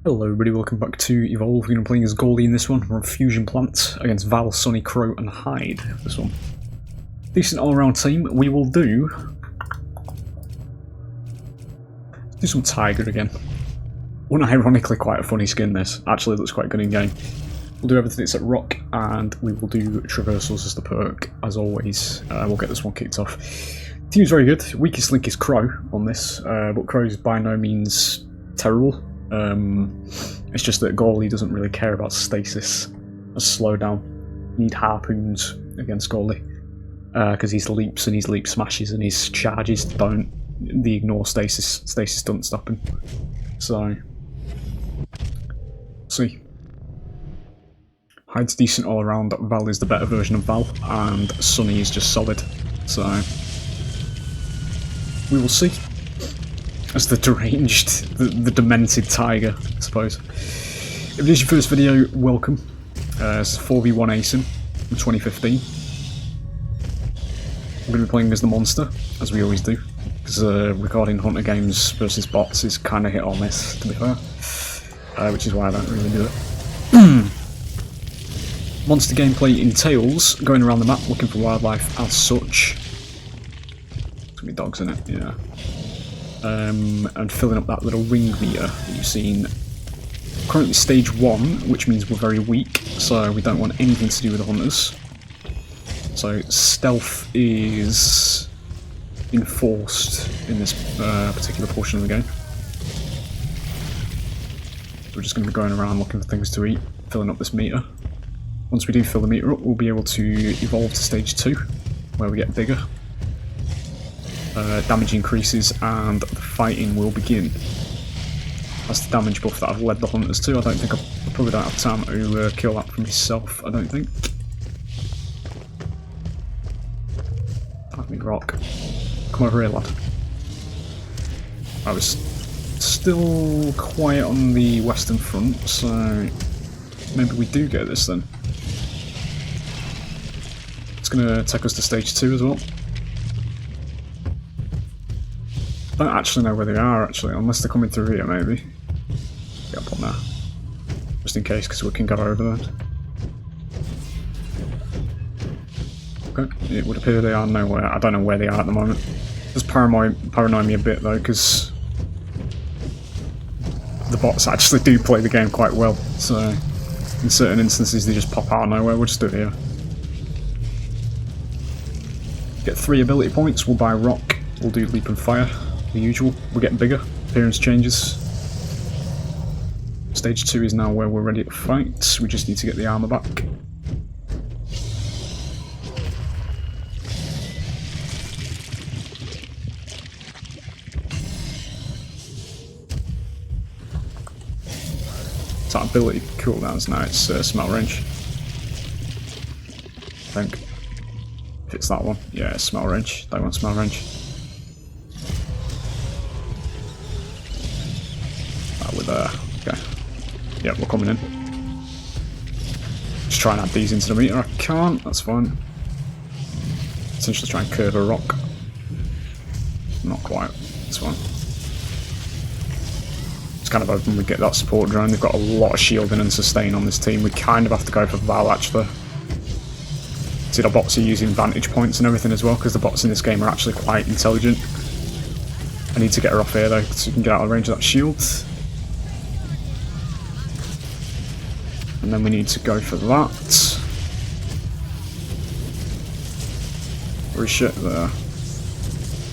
Hello everybody, welcome back to Evolve. We're going to be playing as Goalie in this one. We're on Fusion Plant against Val, Sonny, Crow and Hyde. This one. Decent all-around team. We will do some Tiger again. Unironically quite a funny skin this. Actually looks quite good in game. We'll do everything except rock and we will do traversals as the perk as always. We'll get this one kicked off. Team's very good. Weakest link is Crow on this, but Crow is by no means terrible. It's just that Goalie doesn't really care about stasis as slowdown. You need harpoons against Goalie because his leaps and his leap smashes and his charges don't. The ignore stasis. Stasis doesn't stop him. So, see. Hyde's decent all around. Val is the better version of Val, and Sonny is just solid. So, we will see. As the deranged, the demented tiger, I suppose. If it is your first video, welcome. It's 4v1 ASIN from 2015. I'm going to be playing as the monster, as we always do, because recording Hunter games versus bots is kind of hit or miss, to be fair, which is why I don't really do it. Monster gameplay entails going around the map looking for wildlife as such. There's going to be dogs in it, yeah. And filling up that little ring meter that you've seen. Currently stage 1, which means we're very weak, so we don't want anything to do with the hunters. So stealth is enforced in this particular portion of the game. So we're just going to be going around looking for things to eat, filling up this meter. Once we do fill the meter up, we'll be able to evolve to stage 2, where we get bigger. Damage increases and the fighting will begin. That's the damage buff that I've led the hunters to. I don't think I probably don't have time to kill that for myself, I don't think. Let me rock. Come over here, lad. I was still quiet on the western front, so maybe we do get this then. It's going to take us to stage 2 as well. I don't actually know where they are, actually, unless they're coming through here, maybe. Get up on there. Just in case, because we can go over there. Okay, it would appear they are nowhere. I don't know where they are at the moment. It's paranoid me a bit, though, because the bots actually do play the game quite well, so in certain instances they just pop out of nowhere. We'll just do it here. Get 3 ability points, we'll buy rock, we'll do leap and fire. The usual. We're getting bigger. Appearance changes. Stage 2 is now where we're ready to fight. We just need to get the armor back. It's that ability cooldowns now. It's smell range. I think. If it's that one. Yeah, it's smell range. Don't want smell range. Okay. Yeah, we're coming in. Just try and add these into the meter. I can't, that's fine. Essentially try and curve a rock. Not quite, it's fine. It's kind of hoping we get that support drone. They've got a lot of shielding and sustain on this team. We kind of have to go for Val actually. See, the bots are using vantage points and everything as well, because the bots in this game are actually quite intelligent. I need to get her off here though, so we can get out of range of that shield. And then we need to go for that. Where is shit? There.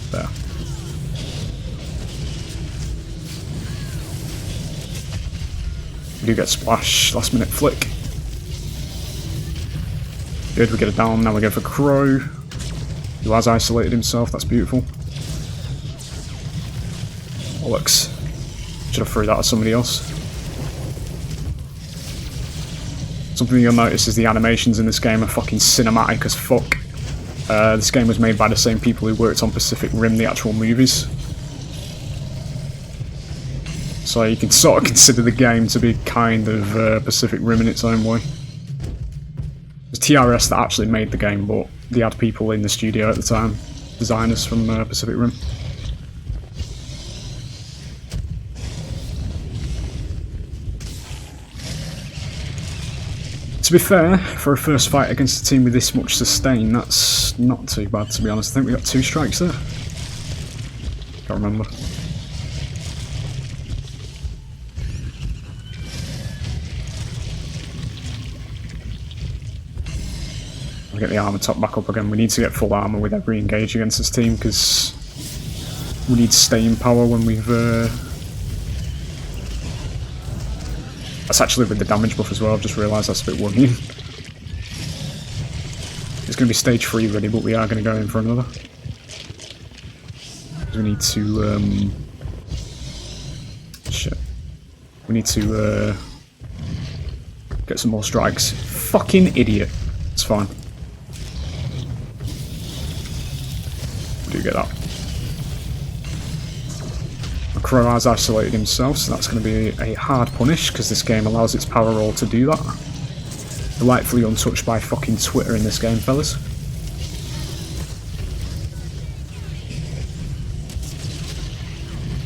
There. We do get splash, last minute flick. Good, we get it down, now we go for Crow. Who has isolated himself, that's beautiful. Bollocks. Should have threw that at somebody else. Something you'll notice is the animations in this game are fucking cinematic as fuck. This game was made by the same people who worked on Pacific Rim, the actual movies. So you can sort of consider the game to be kind of Pacific Rim in its own way. It's TRS that actually made the game, but they had people in the studio at the time, designers from Pacific Rim. be fair, for a first fight against a team with this much sustain, that's not too bad, to be honest. I think we got 2 strikes there. Can't remember. I'll get the armor top back up again. We need to get full armor with every engage against this team, because we need staying power when we've... That's actually with the damage buff as well. I've just realised that's a bit worrying. It's going to be stage 3 ready, but we are going to go in for another. We need to... Shit. We need to get some more strikes. Fucking idiot. It's fine. We do get that. Crow has isolated himself, so that's going to be a hard punish, because this game allows its power roll to do that. Delightfully untouched by fucking Twitter in this game, fellas.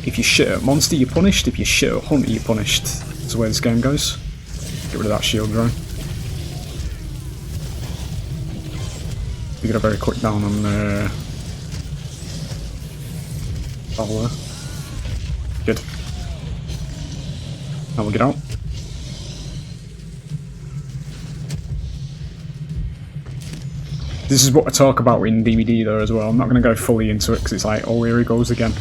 If you shit at monster, you're punished. If you shit at hunter, you're punished. That's the way this game goes. Get rid of that shield drone. We got a very quick down on battle there. Good. Now we'll get out. This is what I talk about in DVD though as well. I'm not going to go fully into it because it's like, oh, here he goes again.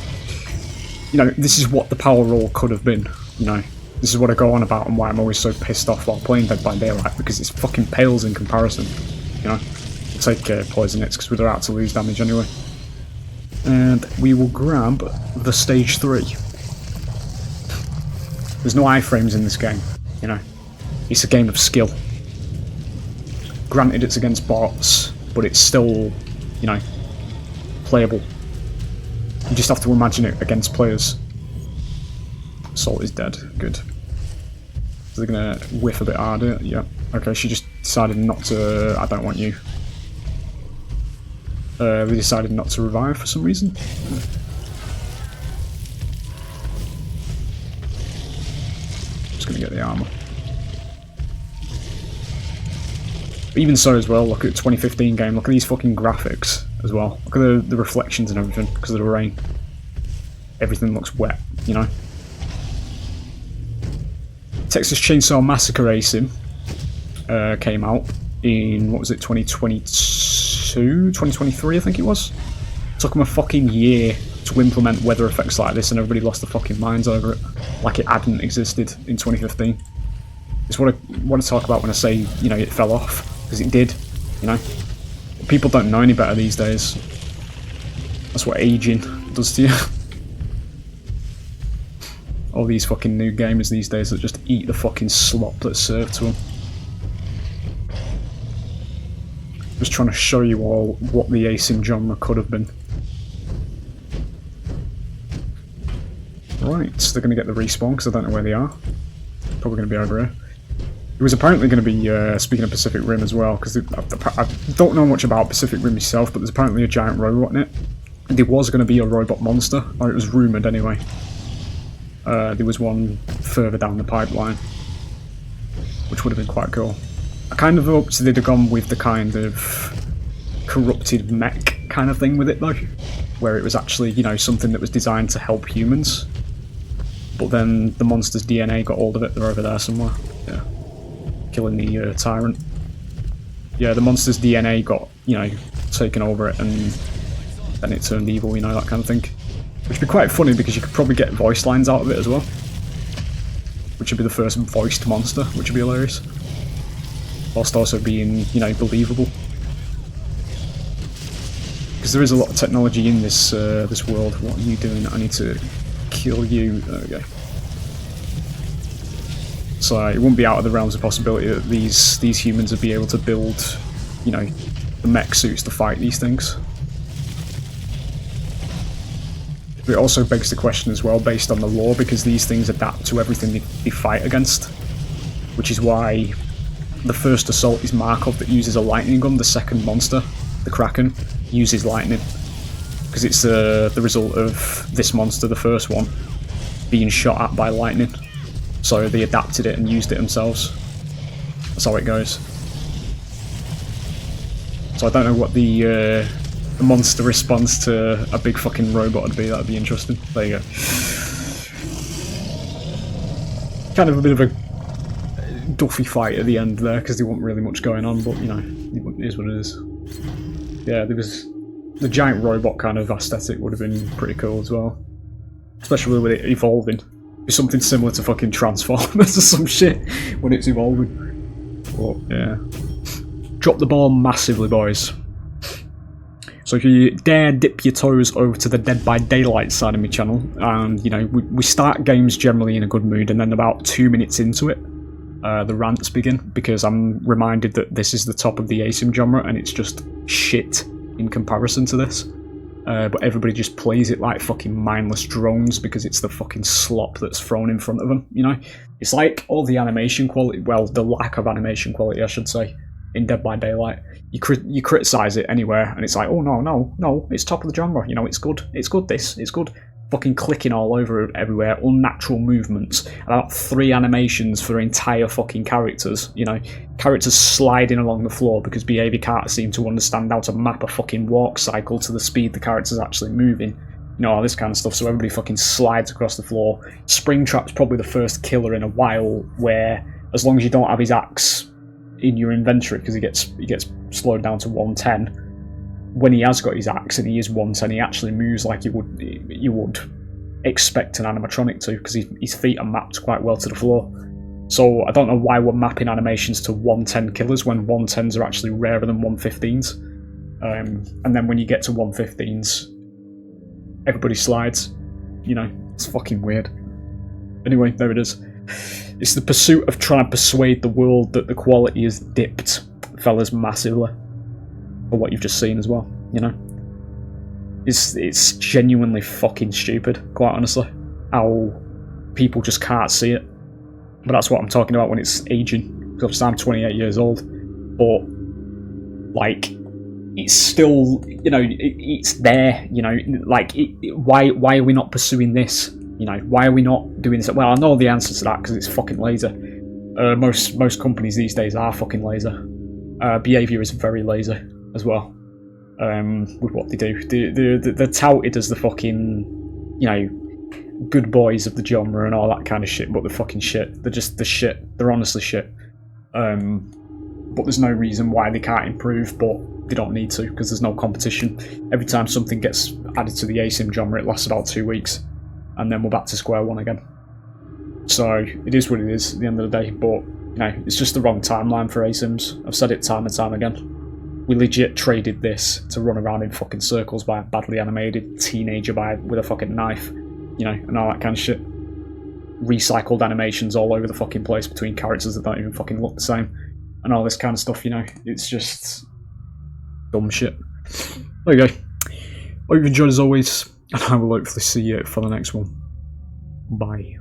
You know, this is what the power roll could have been, you know. This is what I go on about and why I'm always so pissed off while playing Dead by Daylight, because it's fucking pales in comparison, you know. We'll take poison hits because we're out to lose damage anyway. And we will grab the stage 3. There's no iframes in this game, you know. It's a game of skill. Granted, it's against bots, but it's still, you know, playable. You just have to imagine it against players. Salt is dead. Good. So they're gonna whiff a bit harder. Yeah. Okay, she just decided not to... I don't want you. They decided not to revive for some reason. Gonna get the armor. But even so as well, look at the 2015 game, look at these fucking graphics as well. Look at the reflections and everything because of the rain. Everything looks wet, you know. Texas Chainsaw Massacre Racing came out in, what was it, 2022? 2023 I think it was. It took them a fucking year to implement weather effects like this, and everybody lost their fucking minds over it, like it hadn't existed in 2015. It's what I want to talk about when I say, you know, it fell off, because it did, you know. People don't know any better these days. That's what aging does to you. All these fucking new gamers these days that just eat the fucking slop that's served to them. Just trying to show you all what the async genre could have been. Right, so they're going to get the respawn because I don't know where they are. Probably going to be over here. It was apparently going to be, speaking of Pacific Rim as well, because I don't know much about Pacific Rim myself, but there's apparently a giant robot in it. There was going to be a robot monster, or it was rumoured anyway. There was one further down the pipeline, which would have been quite cool. I kind of hoped they'd have gone with the kind of corrupted mech kind of thing with it though, where it was actually, you know, something that was designed to help humans. But then the monster's DNA got hold of it. They're over there somewhere. Yeah, killing the tyrant. Yeah, the monster's DNA got, you know, taken over it, and then it turned evil. You know, that kind of thing. Which would be quite funny because you could probably get voice lines out of it as well. Which would be the first voiced monster, which would be hilarious. Whilst also being, you know, believable. Because there is a lot of technology in this this world. What are you doing? I need to kill you. There we go. So it wouldn't be out of the realms of possibility that these humans would be able to build, you know, the mech suits to fight these things. But it also begs the question as well, based on the lore, because these things adapt to everything they fight against. Which is why the first assault is Markov that uses a lightning gun, the second monster, the Kraken, uses lightning. Because it's the result of this monster, the first one, being shot at by lightning. So they adapted it and used it themselves. That's how it goes. So I don't know what the monster response to a big fucking robot would be. That'd be interesting. There you go. Kind of a bit of a duffy fight at the end there, because there wasn't really much going on, but, you know, it is what it is. Yeah, there was... The giant robot kind of aesthetic would have been pretty cool as well. Especially with it evolving. It's something similar to fucking Transformers or some shit when it's evolving. But, yeah. Drop the ball massively, boys. So if you dare dip your toes over to the Dead by Daylight side of my channel, and, you know, we start games generally in a good mood, and then about 2 minutes into it, the rants begin, because I'm reminded that this is the top of the ASIM genre, and it's just shit in comparison to this. But everybody just plays it like fucking mindless drones because it's the fucking slop that's thrown in front of them, you know? It's like all the animation quality, well, the lack of animation quality, I should say, in Dead by Daylight. You criticise it anywhere, and it's like, oh no, it's top of the genre, you know, it's good, it's good. Fucking clicking all over everywhere, unnatural movements, about 3 animations for entire fucking characters, you know, characters sliding along the floor because behaviour can't seem to understand how to map a fucking walk cycle to the speed the character's actually moving, you know, all this kind of stuff, so everybody fucking slides across the floor. Springtrap's probably the first killer in a while where, as long as you don't have his axe in your inventory, because he gets slowed down to 110, when he has got his axe and he is 110, he actually moves like you would expect an animatronic to, because his feet are mapped quite well to the floor. So I don't know why we're mapping animations to 110 killers when 110s are actually rarer than 115s. And then when you get to 115s, everybody slides. You know, it's fucking weird. Anyway, there it is. It's the pursuit of trying to persuade the world that the quality is dipped, fellas, massively. For what you've just seen as well, you know? It's genuinely fucking stupid, quite honestly, how people just can't see it. But that's what I'm talking about when it's aging, because I'm 28 years old, but, like, it's still, you know, it's there, you know, like, why are we not pursuing this? You know, why are we not doing this? Well, I know the answer to that, because it's fucking lazy. Most companies these days are fucking lazy. Behaviour is very lazy as well, with what they do. They're touted as the fucking, you know, good boys of the genre and all that kind of shit, but they're fucking shit. They're just the shit. They're honestly shit. But there's no reason why they can't improve, but they don't need to, because there's no competition. Every time something gets added to the ASIM genre, it lasts about 2 weeks, and then we're back to square one again. So it is what it is at the end of the day, but, you know, it's just the wrong timeline for ASIMs. I've said it time and time again. We legit traded this to run around in fucking circles by a badly animated teenager with a fucking knife, you know, and all that kind of shit. Recycled animations all over the fucking place between characters that don't even fucking look the same, and all this kind of stuff, you know. It's just dumb shit. There you go. Hope you've enjoyed as always, and I will hopefully see you for the next one. Bye.